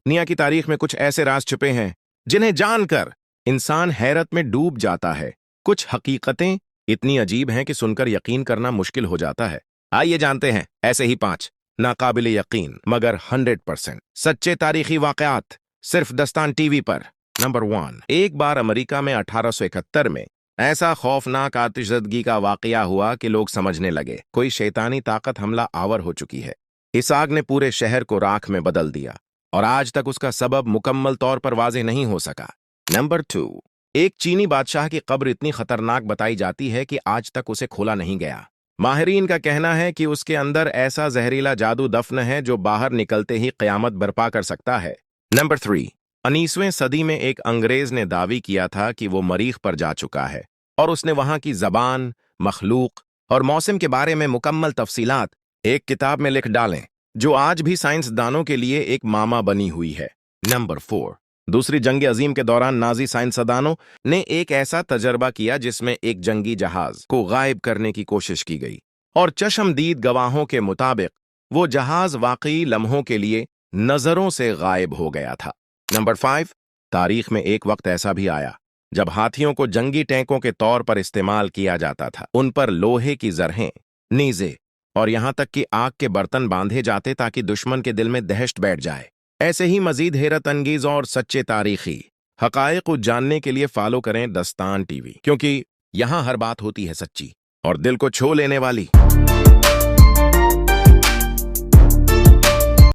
दुनिया की तारीख में कुछ ऐसे राज छुपे हैं जिन्हें जानकर इंसान हैरत में डूब जाता है। कुछ हकीकतें इतनी अजीब हैं कि सुनकर यकीन करना मुश्किल हो जाता है। आइए जानते हैं ऐसे ही 5 नाकाबिले यकीन मगर 100% सच्चे तारीखी वाकयात सिर्फ दस्तान टीवी पर। नंबर 1, एक बार अमेरिका में 1871 में ऐसा खौफनाक आतिशज़दगी का वाकया हुआ कि लोग समझने लगे कोई शैतानी ताकत हमला आवर हो चुकी है। इस आग ने पूरे शहर को राख में बदल दिया और आज तक उसका सबब मुकम्मल तौर पर वाज़ेह नहीं हो सका। नंबर 2, एक चीनी बादशाह की कब्र इतनी खतरनाक बताई जाती है कि आज तक उसे खोला नहीं गया। माहिरीन का कहना है कि उसके अंदर ऐसा जहरीला जादू दफन है जो बाहर निकलते ही क़यामत बर्पा कर सकता है। नंबर 3, 19वीं सदी में एक अंग्रेज ने दावी किया था कि वो मरीख पर जा चुका है और उसने वहां की जबान, मखलूक और मौसम के बारे में मुकम्मल तफसीलात एक किताब में लिख डालें, जो आज भी साइंसदानों के लिए एक मामा बनी हुई है। नंबर 4, दूसरी जंग अजीम के दौरान नाजी साइंसदानों ने एक ऐसा तजर्बा किया जिसमें एक जंगी जहाज को गायब करने की कोशिश की गई और चश्मदीद गवाहों के मुताबिक वो जहाज वाकई लम्हों के लिए नजरों से गायब हो गया था। नंबर 5, तारीख में एक वक्त ऐसा भी आया जब हाथियों को जंगी टैंकों के तौर पर इस्तेमाल किया जाता था। उन पर लोहे की जरहें, नीजे और यहां तक कि आग के बर्तन बांधे जाते ताकि दुश्मन के दिल में दहशत बैठ जाए। ऐसे ही मजीद हैरत अंगेज और सच्चे तारीखी हकायक को जानने के लिए फॉलो करें दस्तान टीवी, क्योंकि यहां हर बात होती है सच्ची और दिल को छू लेने वाली।